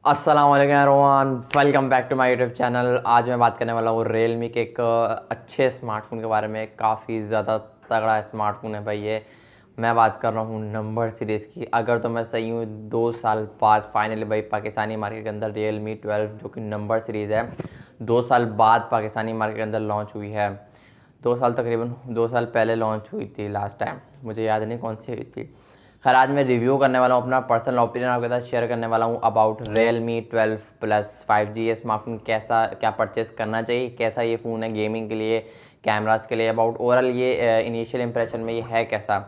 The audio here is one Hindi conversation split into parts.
अस्सलाम वालेकुम everyone, welcome back to my YouTube channel. आज मैं बात करने वाला हूँ रियलमी के एक अच्छे स्मार्टफोन के बारे में। काफ़ी ज़्यादा तगड़ा स्मार्टफोन है भाई ये। मैं बात कर रहा हूँ नंबर सीरीज़ की। अगर तो मैं सही हूँ, 2 साल बाद फाइनली भाई पाकिस्तानी मार्केट के अंदर रियलमी 12 जो कि नंबर सीरीज़ है, 2 साल बाद पाकिस्तानी मार्केट के अंदर लॉन्च हुई है। 2 साल तकरीबन 2 साल पहले लॉन्च हुई थी लास्ट टाइम, मुझे याद नहीं कौन सी हुई थी। खैर, आज मैं रिव्यू करने वाला हूँ, अपना पर्सनल ओपिनियन आपके साथ शेयर करने वाला हूँ अबाउट Realme 12 प्लस 5G। ये स्मार्टफोन कैसा क्या परचेस करना चाहिए, कैसा ये फ़ोन है गेमिंग के लिए, कैमरास के लिए, अबाउट ओवरऑल ये इनिशियल इंप्रेशन में ये है कैसा।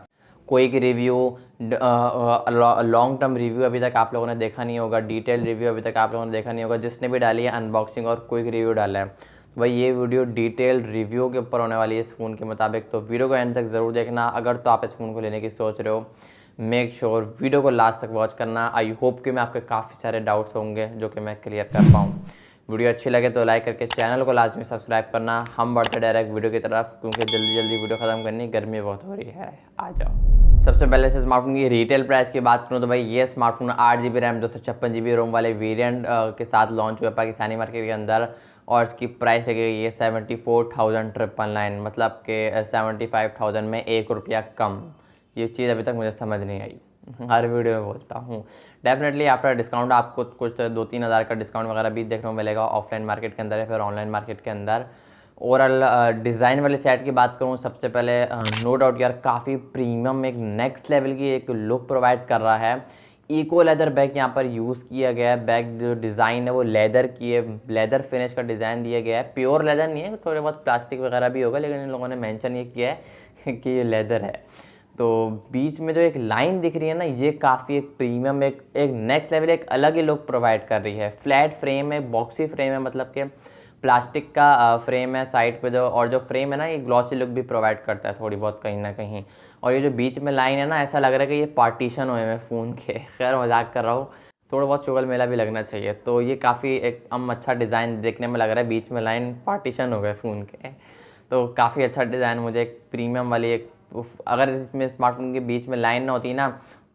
कोई की रिव्यू, लॉन्ग टर्म रिव्यू अभी तक आप लोगों ने देखा नहीं होगा, डिटेल रिव्यू अभी तक आप लोगों ने देखा नहीं होगा। जिसने भी डाली है अनबॉक्सिंग और क्विक रिव्यू डाला है, तो भाई ये वीडियो डिटेल रिव्यू के ऊपर होने वाली है इस फ़ोन के मुताबिक। तो वीडियो को एंड तक ज़रूर देखना। अगर तो आप इस फ़ोन को लेने की सोच रहे हो, मेक श्योर वीडियो को लास्ट तक वॉच करना। आई होप कि मैं आपके काफ़ी सारे डाउट्स होंगे जो कि मैं क्लियर कर पाऊँ। वीडियो अच्छी लगे तो लाइक करके चैनल को लाजमी सब्सक्राइब करना। हम बढ़ते डायरेक्ट वीडियो की तरफ, क्योंकि जल्दी जल्दी वीडियो ख़त्म करनी, गर्मी बहुत हो रही है। आ जाओ। सबसे पहले से स्मार्टफोन की रिटेल प्राइस की बात करूँ तो भाई ये स्मार्टफोन 8 GB रैम 256 GB रोम वाले वेरिएंट के साथ लॉन्च हुआ पाकिस्तानी मार्केट के अंदर, और इसकी प्राइस लगेगी ये 74,999, मतलब कि 75,000 में ₹1 कम। ये चीज़ अभी तक मुझे समझ नहीं आई, हर वीडियो में बोलता हूँ। डेफिनेटली आफ्टर डिस्काउंट आपको कुछ 2-3 हज़ार का डिस्काउंट वगैरह भी देखने को मिलेगा ऑफलाइन मार्केट के अंदर या फिर ऑनलाइन मार्केट के अंदर। ओवरऑल डिज़ाइन वाले सेट की बात करूँ, सबसे पहले नो डाउट यार काफ़ी प्रीमियम एक नेक्स्ट लेवल की एक लुक प्रोवाइड कर रहा है। इको लेदर बैग यहाँ पर यूज़ किया गया है। बैग जो डिज़ाइन है वो लेदर की है, लेदर फिनिश का डिज़ाइन दिया गया है। प्योर लेदर नहीं है, थोड़े बहुत प्लास्टिक वगैरह भी होगा, लेकिन इन लोगों ने मेंशन ये किया है कि ये लेदर है। तो बीच में जो एक लाइन दिख रही है ना, ये काफ़ी एक प्रीमियम एक नेक्स्ट लेवल एक अलग ही लुक प्रोवाइड कर रही है। फ्लैट फ्रेम है, बॉक्सी फ्रेम है, मतलब कि प्लास्टिक का फ्रेम है साइड पे जो, और जो फ्रेम है ना ये ग्लॉसी लुक भी प्रोवाइड करता है थोड़ी बहुत कहीं ना कहीं। और ये जो बीच में लाइन है ना, ऐसा लग रहा है कि ये पार्टीशन हुए हैं फ़ोन के। खैर मजाक कर रहा हूँ, थोड़ा बहुत चुगल मेला भी लगना चाहिए। तो ये काफ़ी एक अच्छा डिज़ाइन देखने में लग रहा है, बीच में लाइन पार्टीशन हो गए फ़ोन के। तो काफ़ी अच्छा डिज़ाइन, मुझे एक प्रीमियम वाली एक, अगर इसमें स्मार्टफोन के बीच में लाइन ना होती ना,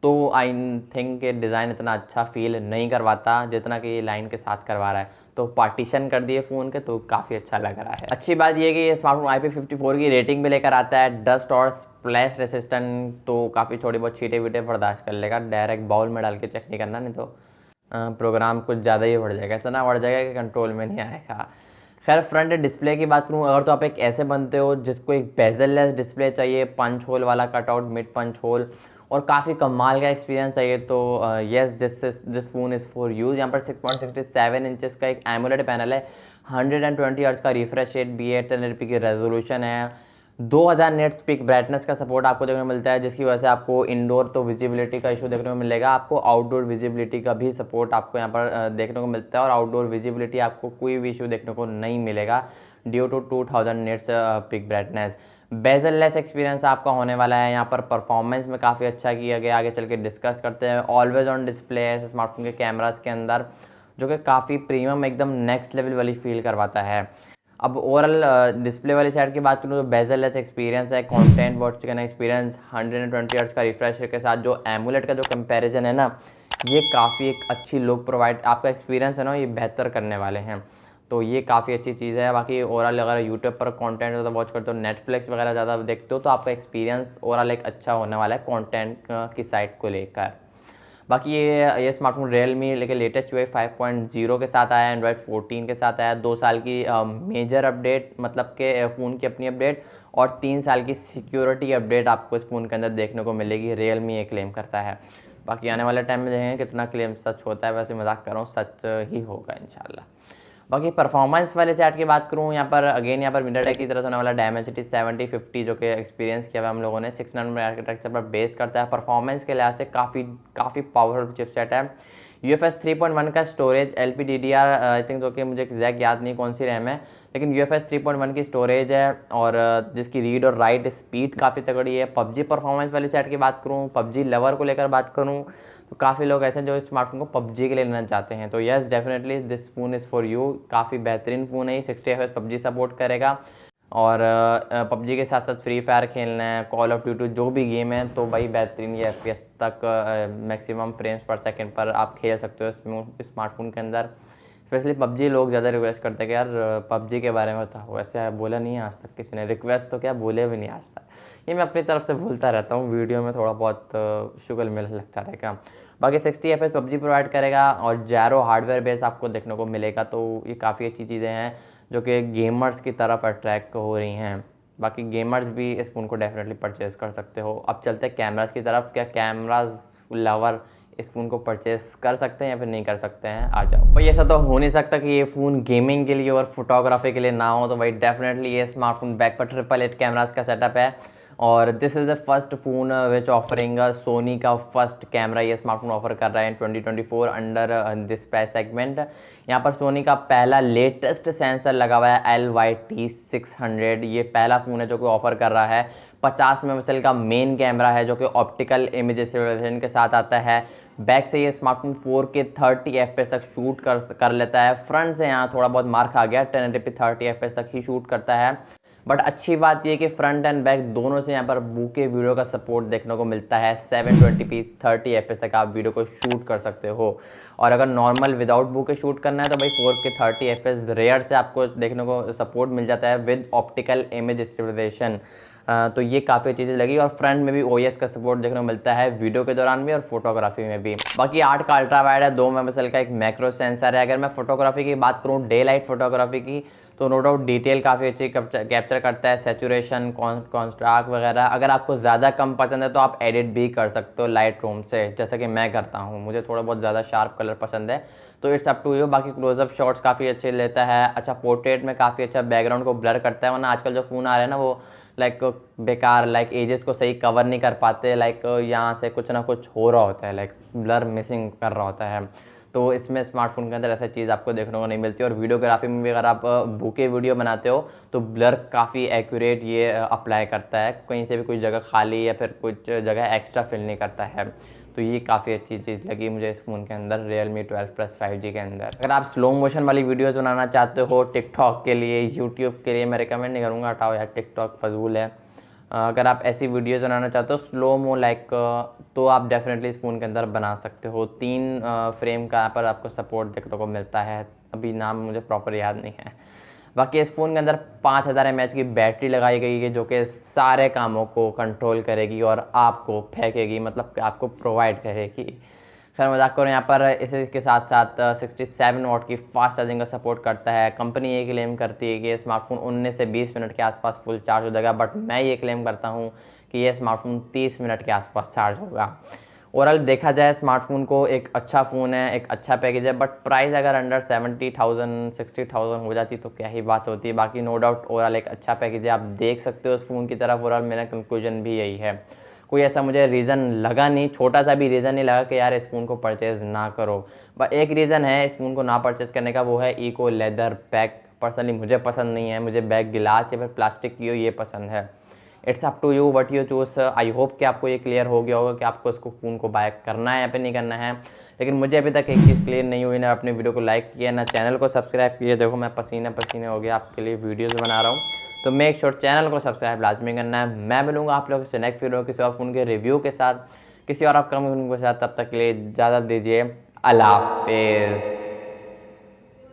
तो आई थिंक ये डिज़ाइन इतना अच्छा फील नहीं करवाता जितना कि ये लाइन के साथ करवा रहा है। तो पार्टीशन कर दिए फ़ोन के, तो काफ़ी अच्छा लग रहा है। अच्छी बात ये कि ये स्मार्टफोन IP54 की रेटिंग भी लेकर आता है, डस्ट और स्प्लैश रेसिस्टेंट, तो काफ़ी थोड़ी बहुत छीटे वीटे बर्दाश्त कर लेगा। डायरेक्ट बाउल में डाल के चेक नहीं करना, नहीं तो प्रोग्राम कुछ ज़्यादा ही बढ़ जाएगा, इतना बढ़ जाएगा कि कंट्रोल में नहीं आएगा। खैर, फ्रंट डिस्प्ले की बात करूँ, अगर तो आप एक ऐसे बनते हो जिसको एक बेजल लेस डिस्प्ले चाहिए, पंच होल वाला कटआउट, मिड पंच होल, और काफ़ी कमाल का एक्सपीरियंस चाहिए, तो yes this phone is for use. यहाँ पर 6.67 इंचेस का एक एमोलेड पैनल है, 120 हर्ट्ज का रिफ्रेश रेट, B81080p की रेजोल्यूशन है, 2000 नेट्स पीक ब्राइटनेस का सपोर्ट आपको देखने को मिलता है, जिसकी वजह से आपको इंडोर तो विजिबिलिटी का इशू देखने को मिलेगा, आपको आउटडोर विजिबिलिटी का भी सपोर्ट आपको यहाँ पर देखने को मिलता है। और आउटडोर विजिबिलिटी आपको कोई भी इशू देखने को नहीं मिलेगा due to 2000 nits peak brightness. Bezel less experience आपका होने वाला है। यहाँ पर परफॉर्मेंस में काफ़ी अच्छा किया गया, आगे चल के डिस्कस करते हैं। ऑलवेज ऑन डिस्प्ले है स्मार्टफोन के कैमरास के अंदर, जो कि काफ़ी प्रीमियम एकदम नेक्स्ट लेवल वाली फील करवाता है। अब ओवरऑल डिस्प्ले वाली साइड की बात करूँ तो बेजल लेस एक्सपीरियंस है, कंटेंट वॉच का एक्सपीरियंस, 120 हर्ट्ज का रिफ्रेश रेट के साथ जो एमुलेट का जो कंपैरिजन है ना, ये काफ़ी एक अच्छी लुक प्रोवाइड, आपका एक्सपीरियंस है ना ये बेहतर करने वाले हैं। तो ये काफ़ी अच्छी चीज़ है। बाकी ओवरऑल अगर यूट्यूब पर कंटेंट ज़्यादा वॉच करते हो, नेटफ्लिक्स वगैरह ज़्यादा देखते हो, तो आपका एक्सपीरियंस ओवरऑल एक अच्छा होने वाला है कंटेंट की साइड को लेकर। बाकी ये स्मार्टफोन रियलमी लेकिन लेटेस्ट जो है 5.0 के साथ आया है, एंड्रॉयड 14 के साथ आया है, 2 साल की मेजर अपडेट, मतलब कि फ़ोन की अपनी अपडेट, और 3 साल की सिक्योरिटी अपडेट आपको इस फ़ोन के अंदर देखने को मिलेगी, रियलमी ये क्लेम करता है। बाकी आने वाले टाइम में देखेंगे कितना क्लेम सच होता है, वैसे मजाक कर रहा हूँ, सच ही होगा इंशाल्लाह। बाकी परफॉर्मेंस वाले सेट की बात करूँ, यहाँ पर अगेन यहाँ पर MediaTek की तरफ से होने वाला Dimensity 7050 जो कि एक्सपीरियंस किया हुआ हम लोगों ने, 6 नैनोमीटर आर्किटेक्चर पर बेस करता है। परफॉर्मेंस के लिहाज से काफ़ी पावरफुल चिपसेट है। UFS 3.1 का स्टोरेज, LPDDR आई थिंक, जो कि मुझे एग्जैक्ट याद नहीं कौन सी रैम है, लेकिन UFS 3.1 की स्टोरेज है, और जिसकी रीड और राइट स्पीड काफ़ी तगड़ी है। PUBG परफॉर्मेंस वाली सेट की बात करूँ, PUBG लवर को लेकर बात करूँ, तो काफ़ी लोग ऐसे हैं जो इस स्मार्टफोन को PUBG के लिए लेना चाहते हैं, तो yes definitely this phone is for you. काफ़ी बेहतरीन फ़ोन है ये, 60 FPS PUBG सपोर्ट करेगा। और पबजी के साथ साथ फ्री फायर खेलना है, कॉल ऑफ ड्यूटी, जो भी गेम है तो भाई बेहतरीन ये FPS तक मैक्सिमम फ्रेम्स पर सेकंड पर आप खेल सकते हो स्मार्टफोन के अंदर। स्पेशली पबजी लोग ज़्यादा रिक्वेस्ट करते हैं कि यार पबजी के बारे में बताओ, वैसे बोला नहीं है आज तक किसी ने, रिक्वेस्ट तो क्या बोले भी नहीं आज तक, ये मैं अपनी तरफ से बोलता रहता हूँ, वीडियो में थोड़ा बहुत शुगल मिल लगता रहेगा। बाकी 60 FPS पबजी प्रोवाइड करेगा और जैरो हार्डवेयर बेस आपको देखने को मिलेगा, तो ये काफ़ी अच्छी चीज़ें हैं जो कि गेमर्स की तरफ अट्रैक्ट हो रही हैं। बाकी गेमर्स भी इस फ़ोन को डेफिनेटली परचेज़ कर सकते हो। अब चलते हैं कैमरास की तरफ, क्या कैमराज लवर इस फ़ोन को परचेज़ कर सकते हैं या फिर नहीं कर सकते हैं, आ जाओ भाई। ऐसा तो हो नहीं सकता कि ये फ़ोन गेमिंग के लिए और फोटोग्राफी के लिए ना हो, तो भाई डेफिनेटली ये स्मार्टफोन बैक पर 888 कैमरास का सेटअप है और this is the first phone which offering Sony का फर्स्ट कैमरा ये स्मार्टफोन ऑफर कर रहा है in 2024 under this price segment. यहाँ पर सोनी का पहला लेटेस्ट सेंसर लगा हुआ है LYT600, ये पहला फ़ोन है जो कि ऑफर कर रहा है। 50 मेगापिक्सल का मेन कैमरा है जो कि ऑप्टिकल इमेज स्टेबलाइजेशन के साथ आता है। बैक से ये स्मार्टफोन 4K 30 FPS तक शूट कर लेता है। फ्रंट से यहाँ थोड़ा बहुत मार्क आ गया, 1080p 30 FPS तक ही शूट करता है। बट अच्छी बात ये कि फ्रंट एंड बैक दोनों से यहाँ पर बूके वीडियो का सपोर्ट देखने को मिलता है। 720p 30 FPS तक आप वीडियो को शूट कर सकते हो। और अगर नॉर्मल विदाउट बूके शूट करना है तो भाई 4K 30 FPS रेयर से आपको देखने को सपोर्ट मिल जाता है विद ऑप्टिकल इमेज स्टेबलाइजेशन। तो ये काफ़ी अच्छी चीज़ लगी और फ्रंट में भी OIS का सपोर्ट देखने को मिलता है वीडियो के दौरान भी और फोटोग्राफी में भी। बाकी 8 का अल्ट्रा वाइड है, 2 मेगापिक्सल का एक मैक्रो सेंसर है। अगर मैं फोटोग्राफी की बात करूँ, डे लाइट फोटोग्राफी की, तो नो डाउट डिटेल काफ़ी अच्छी कैप्चर करता है, सैचुरेशन कॉन्ट्रास्ट वगैरह। अगर आपको ज़्यादा कम पसंद है तो आप एडिट भी कर सकते हो लाइट रूम से, जैसा कि मैं करता हूँ, मुझे थोड़ा बहुत ज़्यादा शार्प कलर पसंद है, तो इट्स अप टू यू। बाकी क्लोजअप शॉट्स काफ़ी अच्छे लेता है, अच्छा पोर्ट्रेट में काफ़ी अच्छा बैकग्राउंड को ब्लर करता है, वरना आजकल जो फ़ोन आ रहे हैं ना वो लाइक बेकार, लाइक एजेस को सही कवर नहीं कर पाते, लाइक यहाँ से कुछ ना कुछ हो रहा होता है, लाइक ब्लर मिसिंग कर रहा होता है। तो इसमें स्मार्टफोन के अंदर ऐसा चीज़ आपको देखने को नहीं मिलती। और वीडियोग्राफी में भी अगर आप बूके वीडियो बनाते हो तो ब्लर काफ़ी एक्यूरेट ये अप्लाई करता है, कहीं से भी कोई जगह खाली या फिर कुछ जगह एक्स्ट्रा फिल नहीं करता है। तो ये काफ़ी अच्छी चीज़ लगी मुझे इस फ़ोन के अंदर, Realme 12 Plus 5G के अंदर। अगर आप स्लो मोशन वाली वीडियोज़ बनाना चाहते हो टिकटॉक के लिए, यूट्यूब के लिए, मैं रिकमेंड नहीं करूँगा, हटाओ यार टिकटॉक फजूल है। अगर आप ऐसी वीडियोज़ बनाना चाहते हो स्लो मो लाइक, तो आप डेफिनेटली इस फ़ोन के अंदर बना सकते हो। 3 फ्रेम का यहाँ पर आपको सपोर्ट देखने को मिलता है, अभी नाम मुझे प्रॉपर याद नहीं है। बाकी इस फ़ोन के अंदर 5000 mAh की बैटरी लगाई गई है जो कि सारे कामों को कंट्रोल करेगी और आपको फेंकेगी, मतलब कि आपको प्रोवाइड करेगी। खैर मजाक करो, यहाँ पर इसके साथ साथ 67 वाट की फास्ट चार्जिंग का सपोर्ट करता है। कंपनी ये क्लेम करती है कि ये स्मार्टफोन 19 से 20 मिनट के आसपास फुल चार्ज हो जाएगा, बट मैं ये क्लेम करता हूँ कि ये स्मार्टफोन 30 मिनट के आसपास चार्ज होगा। ओवरऑल देखा जाए स्मार्टफोन को एक अच्छा फ़ोन है, एक अच्छा पैकेज है, बट प्राइस अगर अंडर 70,000 60,000 हो जाती तो क्या ही बात होती है। बाकी नो डाउट ओवरऑल एक अच्छा पैकेज है, आप देख सकते हो उस फ़ोन की तरफ। ओवरऑल मेरा कंक्लूजन भी यही है, कोई ऐसा मुझे रीज़न लगा नहीं, छोटा सा भी रीज़न नहीं लगा कि यार इस फ़ोन को परचेज़ ना करो। बट एक रीज़न है इस फ़ोन को ना परचेज़ करने का, वो है इको लेदर बैग। पर्सनली मुझे पसंद नहीं है, मुझे बैग गिलास या फिर प्लास्टिक की हो ये पसंद है। It's up to you what you choose. I hope कि आपको ये क्लियर हो गया होगा कि आपको इसको फ़ोन को बाय करना है या फिर नहीं करना है। लेकिन मुझे अभी तक एक चीज़ क्लियर नहीं हुई, ना अपने वीडियो को लाइक किया ना चैनल को सब्सक्राइब किया। देखो मैं पसीने पसीने हो गया आपके लिए वीडियोज़ बना रहा हूँ, तो मेक श्योर चैनल को सब्सक्राइब लाजमी करना है। मैं मिलूंगा आप लोगों से नेक्स्ट वीडियो किसी और फ़ोन के रिव्यू के साथ, किसी और अपकमिंग फ़ोन के साथ। तब तक के लिए इजाज़त दीजिए, अल्लाह हाफिज़।